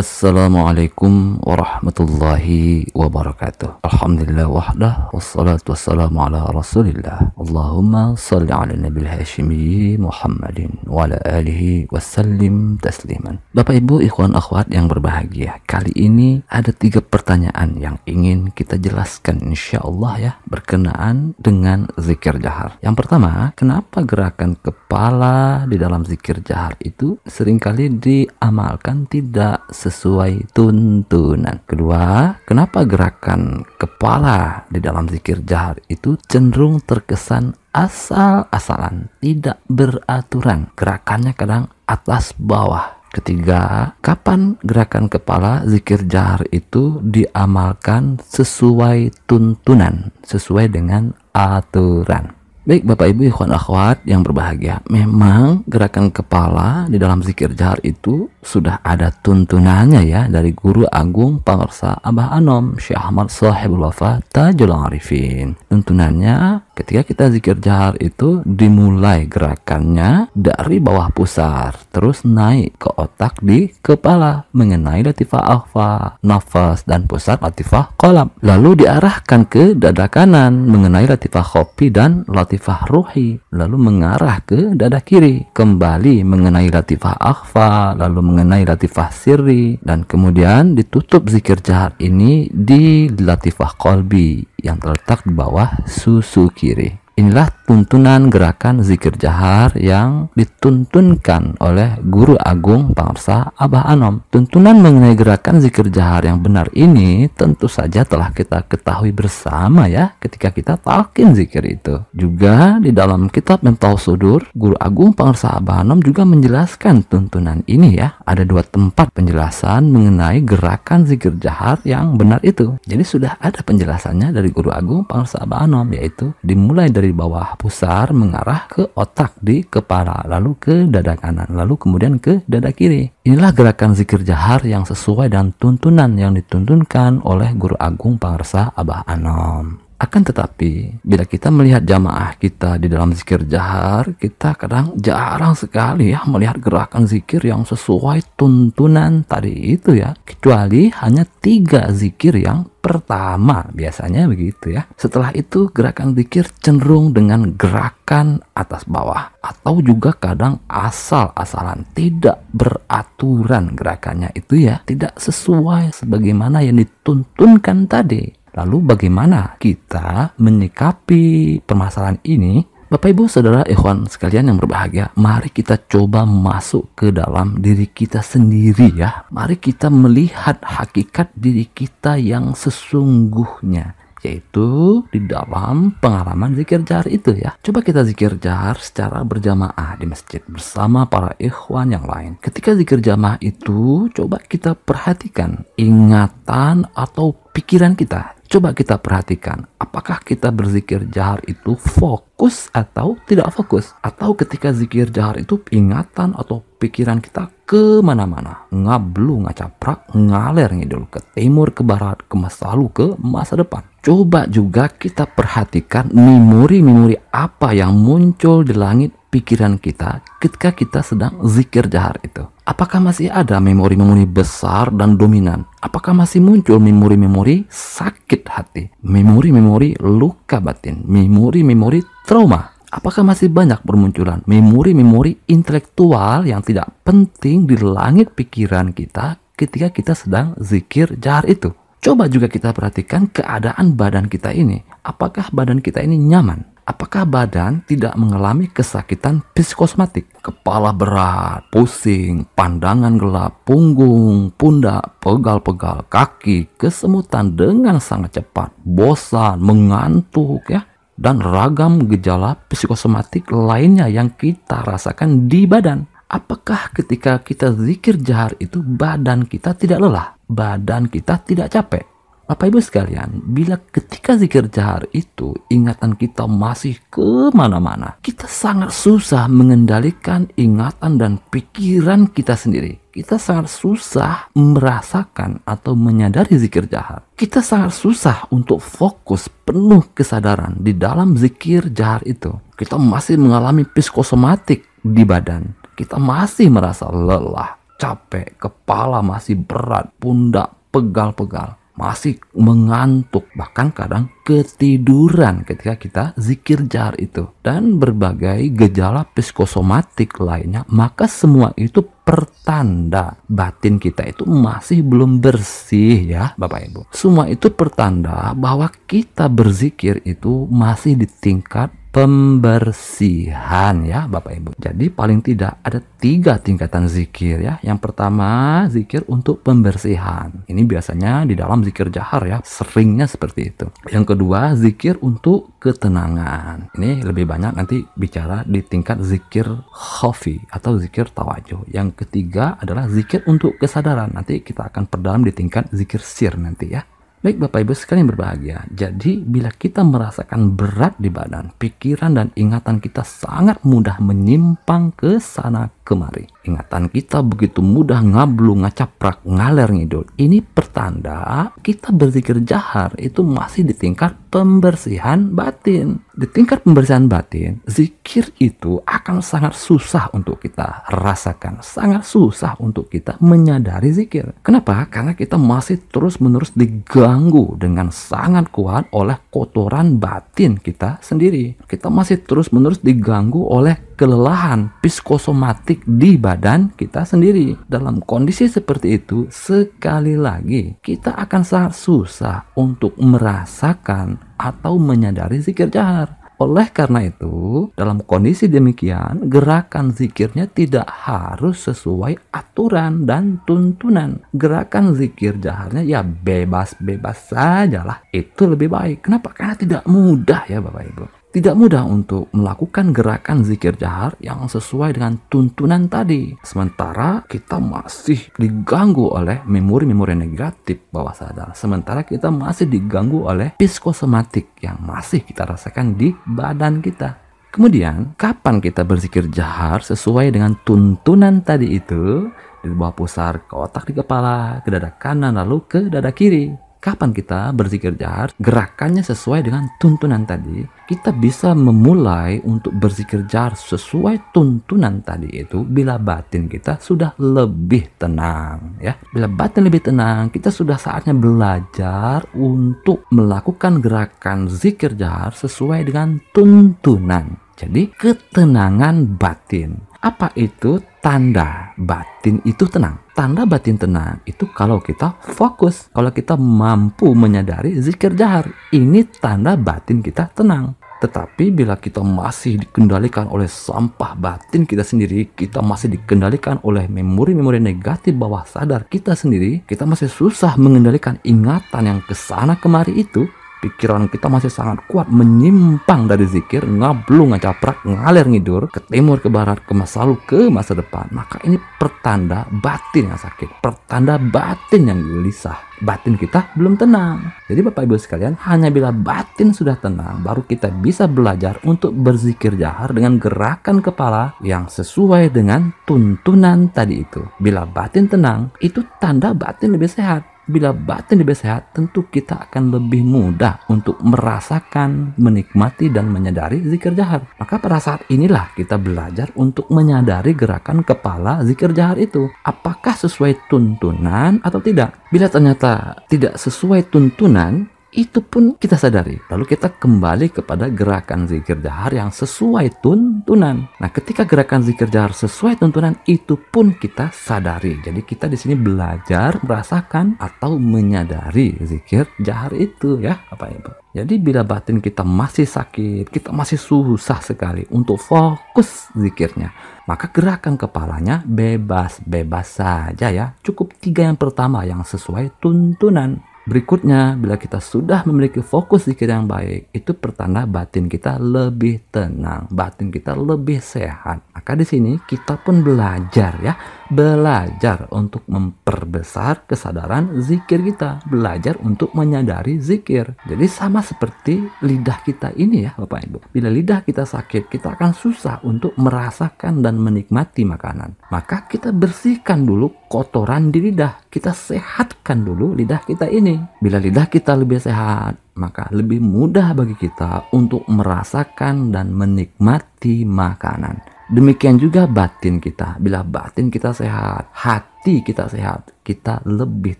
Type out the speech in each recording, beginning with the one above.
Assalamualaikum warahmatullahi wabarakatuh. Alhamdulillah wahdah, wassalatu wassalamu ala rasulillah. Allahumma salli ala nabil hashimi Muhammadin wa ala alihi wasallim tasliman. Bapak ibu ikhwan akhwat yang berbahagia, kali ini ada 3 pertanyaan yang ingin kita jelaskan insyaallah ya, berkenaan dengan zikir jahar. Yang pertama, kenapa gerakan kepala di dalam zikir jahar itu seringkali diamalkan tidak sesuai tuntunan? Kedua, kenapa gerakan kepala di dalam zikir jahar itu cenderung terkesan asal-asalan, tidak beraturan, gerakannya kadang atas bawah? Ketiga, kapan gerakan kepala zikir jahar itu diamalkan sesuai tuntunan, sesuai dengan aturan? Baik Bapak Ibu ikhwan akhwat yang berbahagia, memang gerakan kepala di dalam zikir jahar itu sudah ada tuntunannya ya, dari Guru Agung Pangarsa Abah Anom Syekh Ahmad Shahibul Wafa Tajul Arifin. Tuntunannya ketika kita zikir jahar itu dimulai gerakannya dari bawah pusar, terus naik ke otak di kepala mengenai latifah akhfa, nafas dan pusat latifah qalb, lalu diarahkan ke dada kanan mengenai latifah khofi dan latifah ruhi, lalu mengarah ke dada kiri kembali mengenai latifah akhfa, lalu mengenai latifah sirri, dan kemudian ditutup zikir jahar ini di latifah qalbi yang terletak di bawah susu kiri. Inilah tuntunan gerakan zikir jahar yang dituntunkan oleh Guru Agung Pangarsa Abah Anom. Tuntunan mengenai gerakan zikir jahar yang benar ini tentu saja telah kita ketahui bersama ya ketika kita talqin zikir itu. Juga di dalam kitab Miftahus Sudur, Guru Agung Pangarsa Abah Anom juga menjelaskan tuntunan ini ya. Ada 2 tempat penjelasan mengenai gerakan zikir jahar yang benar itu. Jadi sudah ada penjelasannya dari Guru Agung Pangarsa Abah Anom, yaitu dimulai dari bawah pusar mengarah ke otak di kepala, lalu ke dada kanan, lalu kemudian ke dada kiri. Inilah gerakan zikir jahar yang sesuai dengan tuntunan yang dituntunkan oleh Guru Agung Pangarsa Abah Anom. Akan tetapi, bila kita melihat jamaah kita di dalam zikir jahar, kita kadang jarang sekali ya melihat gerakan zikir yang sesuai tuntunan tadi itu ya. Kecuali hanya 3 zikir yang pertama, biasanya begitu ya. Setelah itu gerakan zikir cenderung dengan gerakan atas bawah, atau juga kadang asal-asalan, tidak beraturan gerakannya itu ya, tidak sesuai sebagaimana yang dituntunkan tadi. Lalu bagaimana kita menyikapi permasalahan ini? Bapak Ibu Saudara ikhwan sekalian yang berbahagia, mari kita coba masuk ke dalam diri kita sendiri ya. Mari kita melihat hakikat diri kita yang sesungguhnya, yaitu di dalam pengalaman zikir jahar itu ya. Coba kita zikir jahar secara berjamaah di masjid bersama para ikhwan yang lain. Ketika zikir jamaah itu, coba kita perhatikan ingatan atau pikiran kita. Coba kita perhatikan, apakah kita berzikir jahar itu fokus atau tidak fokus? Atau ketika zikir jahar itu ingatan atau pikiran kita kemana-mana, ngablu, ngacaprak, ngaler ngidul, ke timur, ke barat, ke masa lalu, ke masa depan. Coba juga kita perhatikan memori-memori apa yang muncul di langit pikiran kita ketika kita sedang zikir jahar itu. Apakah masih ada memori-memori besar dan dominan? Apakah masih muncul memori-memori sakit hati, memori-memori luka batin, memori-memori trauma? Apakah masih banyak bermunculan memori-memori intelektual yang tidak penting di langit pikiran kita ketika kita sedang zikir jahar itu? Coba juga kita perhatikan keadaan badan kita ini. Apakah badan kita ini nyaman? Apakah badan tidak mengalami kesakitan psikosomatik? Kepala berat, pusing, pandangan gelap, punggung, pundak, pegal-pegal, kaki, kesemutan dengan sangat cepat, bosan, mengantuk ya, dan ragam gejala psikosomatik lainnya yang kita rasakan di badan. Apakah ketika kita zikir jahar itu badan kita tidak lelah, badan kita tidak capek? Bapak Ibu sekalian, bila ketika zikir jahar itu ingatan kita masih kemana-mana, kita sangat susah mengendalikan ingatan dan pikiran kita sendiri. Kita sangat susah merasakan atau menyadari zikir jahar. Kita sangat susah untuk fokus penuh kesadaran di dalam zikir jahar itu. Kita masih mengalami psikosomatik di badan. Kita masih merasa lelah, capek, kepala masih berat, pundak pegal-pegal, masih mengantuk, bahkan kadang ketiduran ketika kita zikir jahar itu, dan berbagai gejala psikosomatik lainnya, maka semua itu pertanda batin kita itu masih belum bersih ya Bapak Ibu. Semua itu pertanda bahwa kita berzikir itu masih di tingkat pembersihan ya Bapak Ibu. Jadi paling tidak ada 3 tingkatan zikir ya. Yang pertama, zikir untuk pembersihan. Ini biasanya di dalam zikir jahar ya, seringnya seperti itu. Yang kedua, zikir untuk ketenangan. Ini lebih banyak nanti bicara di tingkat zikir khafi atau zikir tawajuh. Yang ketiga adalah zikir untuk kesadaran. Nanti kita akan perdalam di tingkat zikir sir nanti ya. Baik Bapak Ibu sekalian berbahagia, jadi bila kita merasakan berat di badan, pikiran dan ingatan kita sangat mudah menyimpang ke sana kemari. Ingatan kita begitu mudah ngablu, ngacaprak, ngaler ngidul. Ini pertanda kita berzikir jahar itu masih di tingkat pembersihan batin. Di tingkat pembersihan batin, zikir itu akan sangat susah untuk kita rasakan, sangat susah untuk kita menyadari zikir. Kenapa? Karena kita masih terus-menerus diganggu dengan sangat kuat oleh kotoran batin kita sendiri. Kita masih terus-menerus diganggu oleh kelelahan psikosomatik di badan kita sendiri. Dalam kondisi seperti itu, sekali lagi kita akan sangat susah untuk merasakan atau menyadari zikir jahar. Oleh karena itu, dalam kondisi demikian, gerakan zikirnya tidak harus sesuai aturan dan tuntunan. Gerakan zikir jaharnya ya bebas-bebas sajalah. Itu lebih baik. Kenapa? Karena tidak mudah ya Bapak Ibu. Tidak mudah untuk melakukan gerakan zikir jahar yang sesuai dengan tuntunan tadi. Sementara kita masih diganggu oleh memori-memori negatif bawah sadar. Sementara kita masih diganggu oleh psikosomatik yang masih kita rasakan di badan kita. Kemudian, kapan kita berzikir jahar sesuai dengan tuntunan tadi itu? Dari bawah pusar ke otak di kepala, ke dada kanan, lalu ke dada kiri. Kapan kita berzikir jahar, gerakannya sesuai dengan tuntunan tadi, kita bisa memulai untuk berzikir jahar sesuai tuntunan tadi itu bila batin kita sudah lebih tenang ya. Bila batin lebih tenang, kita sudah saatnya belajar untuk melakukan gerakan zikir jahar sesuai dengan tuntunan. Jadi ketenangan batin. Apa itu tanda batin itu tenang? Tanda batin tenang itu kalau kita fokus, kalau kita mampu menyadari zikir jahar. Ini tanda batin kita tenang. Tetapi bila kita masih dikendalikan oleh sampah batin kita sendiri, kita masih dikendalikan oleh memori-memori negatif bawah sadar kita sendiri, kita masih susah mengendalikan ingatan yang kesana kemari itu, pikiran kita masih sangat kuat menyimpang dari zikir, ngablu, ngacaprak, ngalir ngidur, ke timur, ke barat, ke masa lalu, ke masa depan. Maka ini pertanda batin yang sakit, pertanda batin yang gelisah. Batin kita belum tenang. Jadi Bapak Ibu sekalian, hanya bila batin sudah tenang, baru kita bisa belajar untuk berzikir jahar dengan gerakan kepala yang sesuai dengan tuntunan tadi itu. Bila batin tenang, itu tanda batin lebih sehat. Bila batin lebih sehat, tentu kita akan lebih mudah untuk merasakan, menikmati, dan menyadari zikir jahar. Maka pada saat inilah kita belajar untuk menyadari gerakan kepala zikir jahar itu. Apakah sesuai tuntunan atau tidak? Bila ternyata tidak sesuai tuntunan, itu pun kita sadari. Lalu kita kembali kepada gerakan zikir jahar yang sesuai tuntunan. Nah, ketika gerakan zikir jahar sesuai tuntunan, itu pun kita sadari. Jadi kita di sini belajar merasakan atau menyadari zikir jahar itu ya, Bapak Ibu. Jadi bila batin kita masih sakit, kita masih susah sekali untuk fokus zikirnya, maka gerakan kepalanya bebas-bebas saja ya. Cukup 3 yang pertama yang sesuai tuntunan. Berikutnya, bila kita sudah memiliki fokus zikir yang baik, itu pertanda batin kita lebih tenang, batin kita lebih sehat. Maka di sini kita pun belajar ya, belajar untuk memperbesar kesadaran zikir kita, belajar untuk menyadari zikir. Jadi sama seperti lidah kita ini ya Bapak Ibu. Bila lidah kita sakit, kita akan susah untuk merasakan dan menikmati makanan. Maka kita bersihkan dulu kotoran di lidah, kita sehatkan dulu lidah kita ini. Bila lidah kita lebih sehat, maka lebih mudah bagi kita untuk merasakan dan menikmati makanan. Demikian juga batin kita. Bila batin kita sehat, hati kita sehat, kita lebih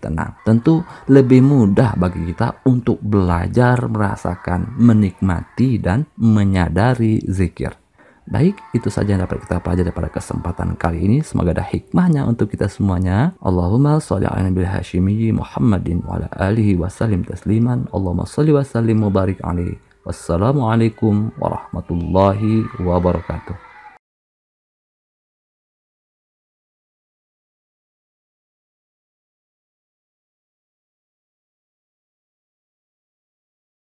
tenang. Tentu lebih mudah bagi kita untuk belajar, merasakan, menikmati, dan menyadari zikir. Baik, itu saja yang dapat kita pelajari pada kesempatan kali ini. Semoga ada hikmahnya untuk kita semuanya. Allahumma sholli ala nabil hashimi Muhammadin wa ala alihi wa sallim tasliman. Allahumma sholli wa sallim wa barik alaihi. Wassalamualaikum warahmatullahi wabarakatuh.